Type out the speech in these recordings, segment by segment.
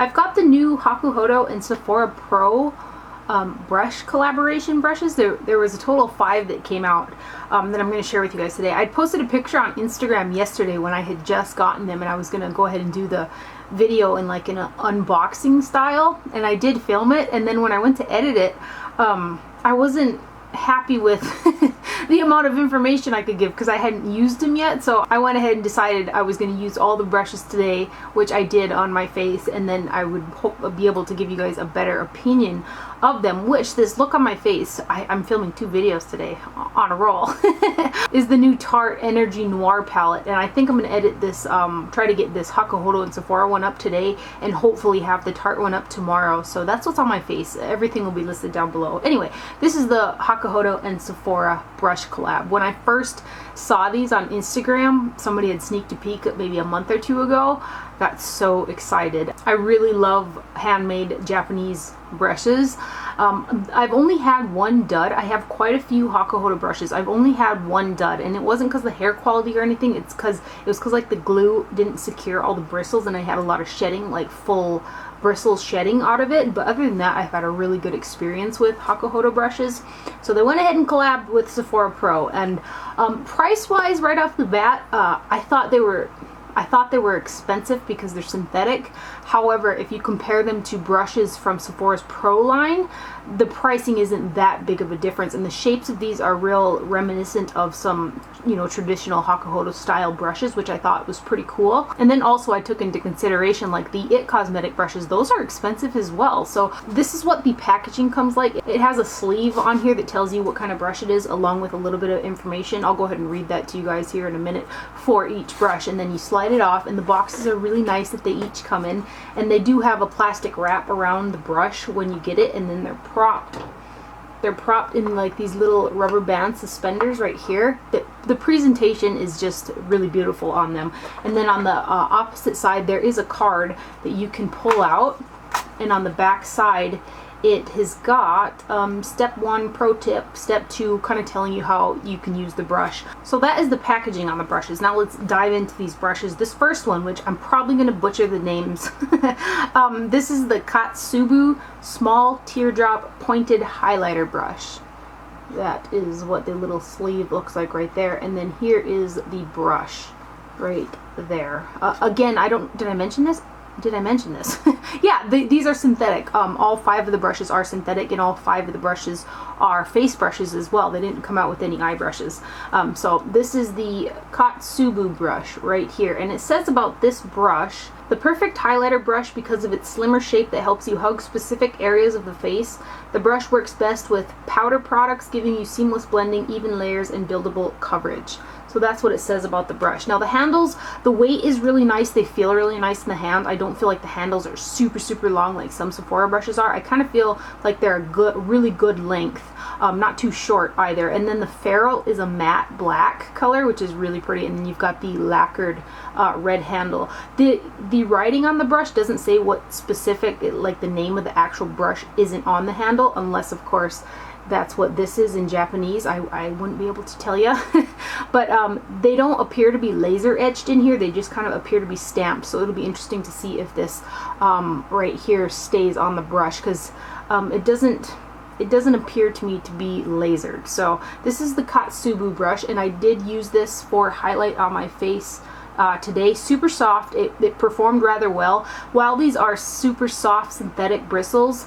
I've got the new Hakuhodo and Sephora Pro brush collaboration brushes. There was a total of 5 that came out that I'm going to share with you guys today. I posted a picture on Instagram yesterday when I had just gotten them, and I was going to go ahead and do the video in like an unboxing style, and I did film it, and then when I went to edit it, I wasn't happy with the amount of information I could give because I hadn't used them yet. So I went ahead and decided I was going to use all the brushes today, which I did on my face, and then I would hope be able to give you guys a better opinion of them, which this look on my face, I'm filming 2 videos today on a roll, is the new Tarte Energy Noir palette. And I think I'm going to edit this, try to get this Hakuhodo and Sephora one up today, and hopefully have the Tarte one up tomorrow. So that's what's on my face. Everything will be listed down below. Anyway, this is the Hakuhodo and Sephora brush collab. When I first saw these on Instagram, somebody had sneaked a peek maybe a month or 2 ago. Got so excited. I really love handmade Japanese brushes. I've only had one dud. I have quite a few Hakuhodo brushes. I've only had one dud, and it wasn't because the hair quality or anything. It was because like the glue didn't secure all the bristles, and I had a lot of shedding, like full bristles shedding out of it. But other than that, I've had a really good experience with Hakuhodo brushes. So they went ahead and collabed with Sephora Pro, and price wise, right off the bat, I thought they were expensive because they're synthetic. However, if you compare them to brushes from Sephora's Pro line, the pricing isn't that big of a difference, and the shapes of these are real reminiscent of some, you know, traditional Hakuhodo style brushes, which I thought was pretty cool. And then also I took into consideration like the IT Cosmetic brushes. Those are expensive as well. So this is what the packaging comes like. It has a sleeve on here that tells you what kind of brush it is, along with a little bit of information. I'll go ahead and read that to you guys here in a minute for each brush, and then you slide it off, and the boxes are really nice that they each come in, and they do have a plastic wrap around the brush when you get it, and then they're propped in like these little rubber band suspenders right here. The presentation is just really beautiful on them. And then on the opposite side there is a card that you can pull out, and on the back side it has got step 1 pro tip, step 2 kind of telling you how you can use the brush. So that is the packaging on the brushes. Now let's dive into these brushes. This first one, which I'm probably going to butcher the names, this is the Katsubu Small Teardrop Pointed Highlighter Brush. That is what the little sleeve looks like right there. And then here is the brush right there. Again, did I mention this? Did I mention this? Yeah, these are synthetic. All 5 of the brushes are synthetic, and all 5 of the brushes are face brushes as well. They didn't come out with any eye brushes. So this is the Katsubu brush right here, and it says about this brush, the perfect highlighter brush because of its slimmer shape that helps you hug specific areas of the face. The brush works best with powder products, giving you seamless blending, even layers, and buildable coverage. So that's what it says about the brush. Now the handles, the weight is really nice. They feel really nice in the hand. I don't feel like the handles are super long like some Sephora brushes are. I kind of feel like they're a really good length. Not too short either. And then the ferule is a matte black color, which is really pretty. And then you've got the lacquered red handle. The writing on the brush doesn't say what specific, like the name of the actual brush isn't on the handle, unless of course that's what this is in Japanese. I wouldn't be able to tell you. But they don't appear to be laser etched in here. They just kind of appear to be stamped. So it'll be interesting to see if this right here stays on the brush, because it doesn't appear to me to be lasered. So this is the Katsubu brush, and I did use this for highlight on my face today. Super soft. It performed rather well. While these are super soft synthetic bristles,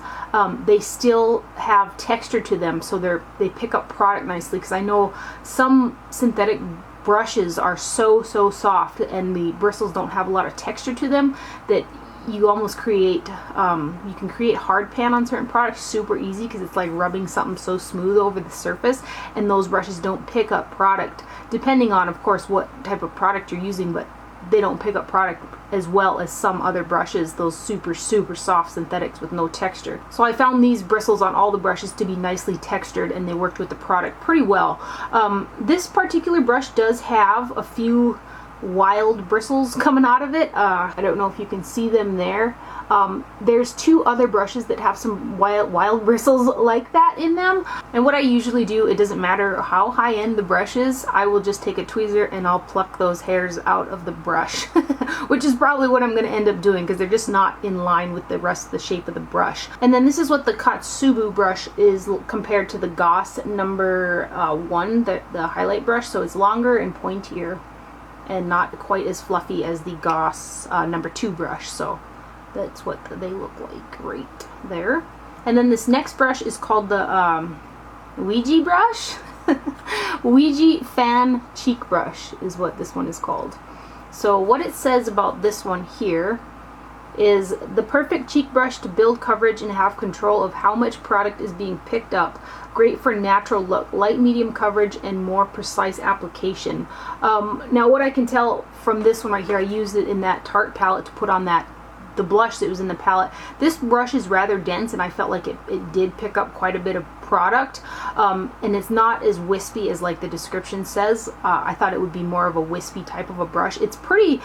they still have texture to them, so they pick up product nicely, because I know some synthetic brushes are so soft and the bristles don't have a lot of texture to them that you almost create, you can create hard pan on certain products super easy, because it's like rubbing something so smooth over the surface, and those brushes don't pick up product, depending on of course what type of product you're using, but they don't pick up product as well as some other brushes, those super soft synthetics with no texture. So I found these bristles on all the brushes to be nicely textured, and they worked with the product pretty well. This particular brush does have a few wild bristles coming out of it. I don't know if you can see them there. There's two other brushes that have some wild bristles like that in them. And what I usually do, it doesn't matter how high end the brush is, I will just take a tweezer and I'll pluck those hairs out of the brush, which is probably what I'm going to end up doing because they're just not in line with the rest of the shape of the brush. And then this is what the Katsubu brush is compared to the Goss number 1, the highlight brush. So it's longer and pointier and not quite as fluffy as the Goss number 2 brush. So that's what they look like right there. And then this next brush is called the Ouija brush. Ouija fan cheek brush is what this one is called. So what it says about this one here is the perfect cheek brush to build coverage and have control of how much product is being picked up. Great for natural look, light medium coverage, and more precise application. Now what I can tell from this one right here, I used it in that Tarte palette to put on the blush that was in the palette. This brush is rather dense and I felt like it did pick up quite a bit of product, and it's not as wispy as like the description says. I thought it would be more of a wispy type of a brush. It's pretty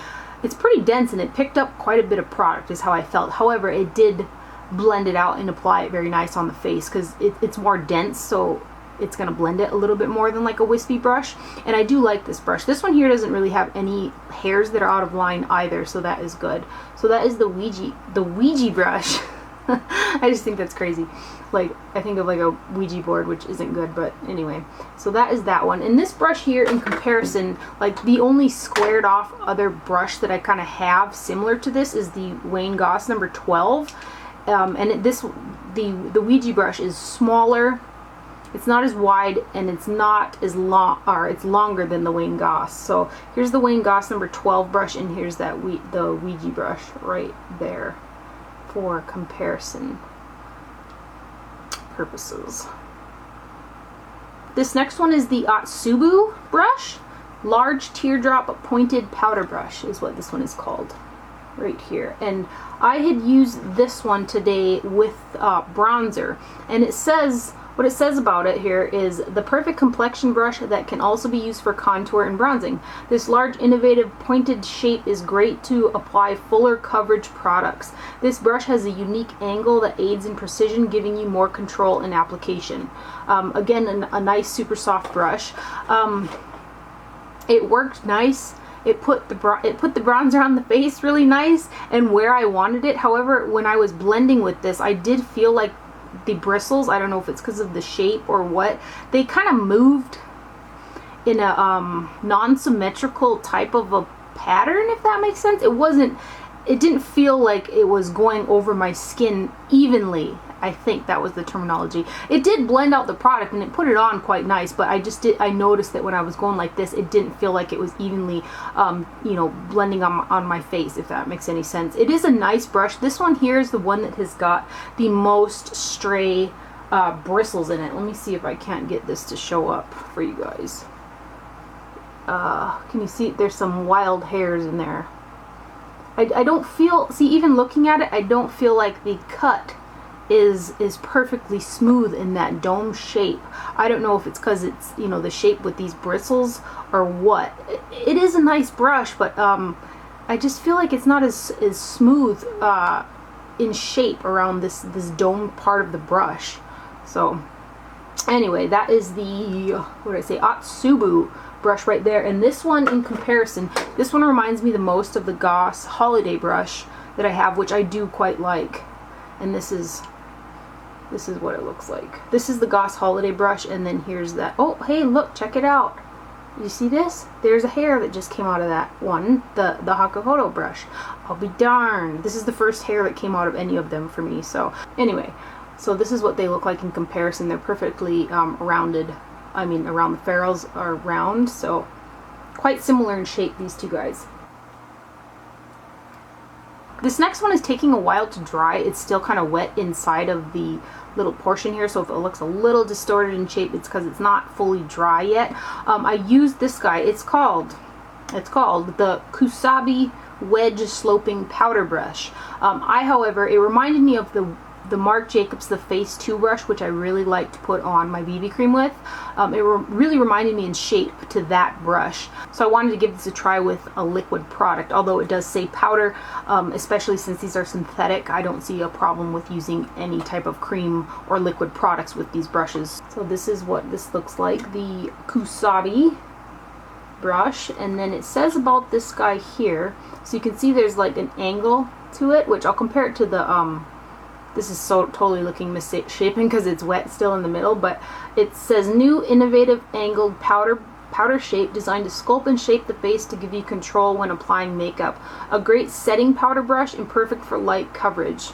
dense and it picked up quite a bit of product is how I felt. However, it did blend it out and apply it very nice on the face because it's more dense, so it's going to blend it a little bit more than like a wispy brush. And I do like this brush. This one here doesn't really have any hairs that are out of line either, so that is good. So that is the Ouija brush. I just think that's crazy. Like, I think of like a Ouija board, which isn't good, but anyway. So that is that one. And this brush here, in comparison, like the only squared off other brush that I kind of have similar to this is the Wayne Goss number 12. And the Ouija brush is smaller. It's not as wide and it's not as long, or it's longer than the Wayne Goss. So here's the Wayne Goss number 12 brush, and here's the Ouija brush right there for comparison purposes. This next one is the Atsubu brush. Large teardrop pointed powder brush is what this one is called right here. And I had used this one today with bronzer, and it says, what it says about it here is the perfect complexion brush that can also be used for contour and bronzing. This large, innovative, pointed shape is great to apply fuller coverage products. This brush has a unique angle that aids in precision, giving you more control in application. Again, a nice, super soft brush. It worked nice. It put the bronzer on the face really nice and where I wanted it. However, when I was blending with this, I did feel like the bristles, I don't know if it's because of the shape or what, they kind of moved in a non-symmetrical type of a pattern, if that makes sense. It didn't feel like it was going over my skin evenly. I think that was the terminology. It did blend out the product and it put it on quite nice, but I noticed that when I was going like this, it didn't feel like it was evenly, you know, blending on my face, if that makes any sense. It is a nice brush. This one here is the one that has got the most stray bristles in it. Let me see if I can't get this to show up for you guys. Can you see? There's some wild hairs in there. I don't feel, see, even looking at it, I don't feel like the cut is perfectly smooth in that dome shape. I don't know if it's because it's, you know, the shape with these bristles or what. It is a nice brush, but I just feel like it's not as smooth in shape around this dome part of the brush. So anyway, that is the, what did I say, Atsubu brush right there. And this one, in comparison, this one reminds me the most of the Goss Holiday brush that I have, which I do quite like. And this is what it looks like. This is the Goss Holiday brush, and then here's that. Oh, hey, look, check it out. You see this? There's a hair that just came out of that one, the Hakuhodo brush. I'll be darned. This is the first hair that came out of any of them for me. So anyway, so this is what they look like in comparison. They're perfectly rounded. I mean, around the ferrules are round, so quite similar in shape, these two guys. This next one is taking a while to dry. It's still kind of wet inside of the little portion here, so if it looks a little distorted in shape, it's because it's not fully dry yet. I used this guy. It's called the Kusabi Wedge Sloping Powder Brush. However, it reminded me of the the Marc Jacobs the Face 2 brush, which I really like to put on my BB cream with. It really reminded me in shape to that brush. So I wanted to give this a try with a liquid product, although it does say powder, especially since these are synthetic. I don't see a problem with using any type of cream or liquid products with these brushes. So this is what this looks like, the Kusabi brush. And then it says about this guy here, so you can see there's like an angle to it, which I'll compare it to the this is so totally looking misshapen because it's wet still in the middle, but it says new innovative angled powder shape designed to sculpt and shape the face to give you control when applying makeup. A great setting powder brush and perfect for light coverage.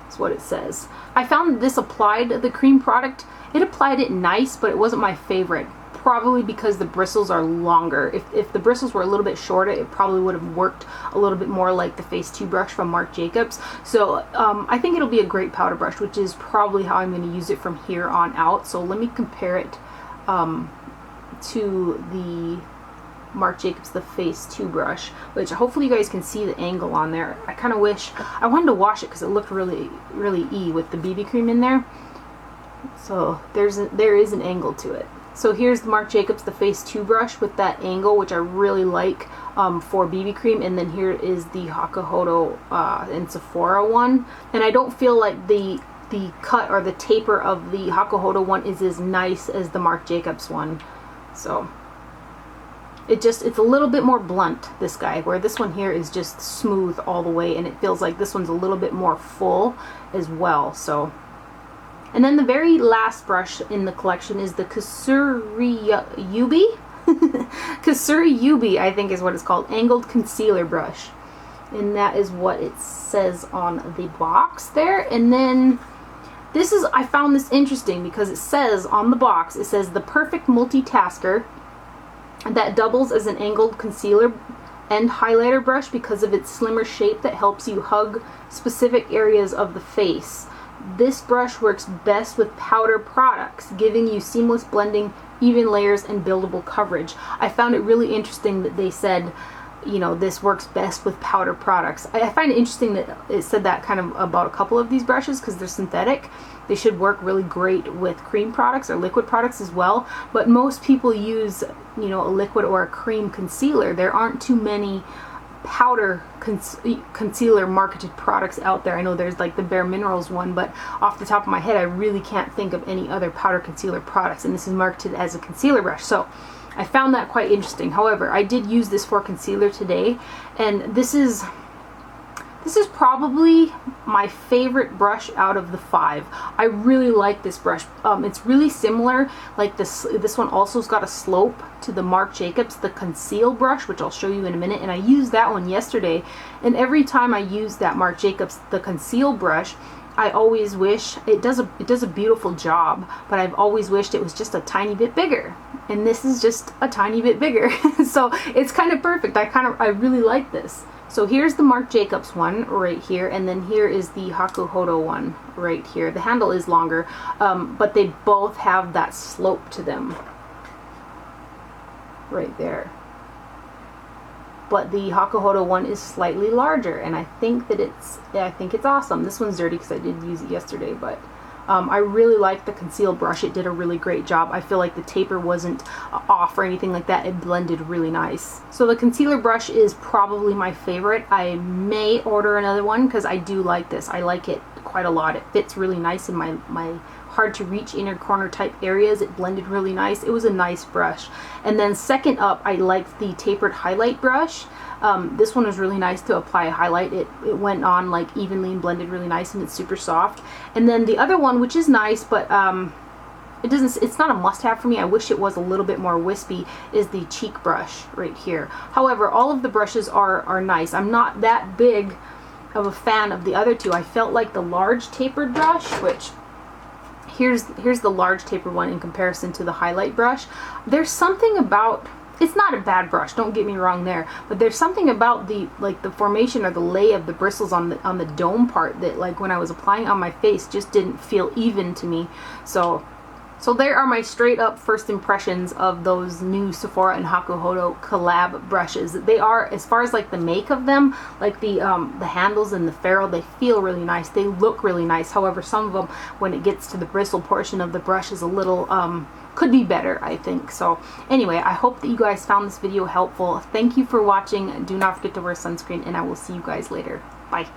That's what it says. I found this applied the cream product. It applied it nice, but it wasn't my favorite. Probably because the bristles are longer. If the bristles were a little bit shorter, it probably would have worked a little bit more like the Face 2 brush from Marc Jacobs. So I think it'll be a great powder brush, which is probably how I'm going to use it from here on out. So let me compare it to the Marc Jacobs the Face 2 brush, which hopefully you guys can see the angle on there. I kind of wish I wanted to wash it because it looked really with the BB cream in there. So there is an angle to it. So here's the Marc Jacobs the Face 2 brush with that angle, which I really like for BB cream. And then here is the Hakuhodo and Sephora one. And I don't feel like the cut or the taper of the Hakuhodo one is as nice as the Marc Jacobs one. So it's a little bit more blunt, this guy, where this one here is just smooth all the way, and it feels like this one's a little bit more full as well. So. And then the very last brush in the collection is the Kusuriyubi. Kusuriyubi, I think is what it's called. Angled concealer brush. And that is what it says on the box there. And then I found this interesting because it says on the box, it says the perfect multitasker that doubles as an angled concealer and highlighter brush because of its slimmer shape that helps you hug specific areas of the face. This brush works best with powder products, giving you seamless blending, even layers, and buildable coverage. I found it really interesting that they said, you know, this works best with powder products. I find it interesting that it said that kind of about a couple of these brushes because they're synthetic. They should work really great with cream products or liquid products as well. But most people use, you know, a liquid or a cream concealer. There aren't too many powder concealer marketed products out there. I know there's like the Bare Minerals one, but off the top of my head I really can't think of any other powder concealer products, and this is marketed as a concealer brush. So I found that quite interesting. However, I did use this for concealer today, and this is probably my favorite brush out of the 5. I really like this brush. It's really similar, like this one also's got a slope to the Marc Jacobs, the Conceal brush, which I'll show you in a minute, and I used that one yesterday, and every time I use that Marc Jacobs, the Conceal brush, I always wish, it does a beautiful job, but I've always wished it was just a tiny bit bigger, and this is just a tiny bit bigger. So it's kind of perfect. I really like this. So here's the Marc Jacobs one right here, and then here is the Hakuhodo one right here. The handle is longer, but they both have that slope to them right there. But the Hakuhodo one is slightly larger, and I think it's awesome. This one's dirty because I did use it yesterday, but I really like the Conceal brush. It did a really great job. I feel like the taper wasn't off or anything like that. It blended really nice. So the concealer brush is probably my favorite. I may order another one because I do like this. I like it quite a lot. It fits really nice in my hard to reach inner corner type areas. It blended really nice. It was a nice brush. And then second up, I liked the tapered highlight brush. This one was really nice to apply a highlight. It went on like evenly and blended really nice, and it's super soft. And then the other one, which is nice, but it's not a must-have for me. I wish it was a little bit more wispy, is the cheek brush right here. However, all of the brushes are nice. I'm not that big of a fan of the other two. I felt like the large tapered brush, which here's the large tapered one in comparison to the highlight brush. There's something about, it's not a bad brush, don't get me wrong there, but there's something about the formation or the lay of the bristles on the dome part that, like, when I was applying on my face, just didn't feel even to me. So So there are my straight up first impressions of those new Sephora and Hakuhodo collab brushes. They are, as far as like the make of them, like the handles and the ferrule, they feel really nice. They look really nice. However, some of them, when it gets to the bristle portion of the brush, is a little, could be better, I think. So anyway, I hope that you guys found this video helpful. Thank you for watching. Do not forget to wear sunscreen, and I will see you guys later. Bye.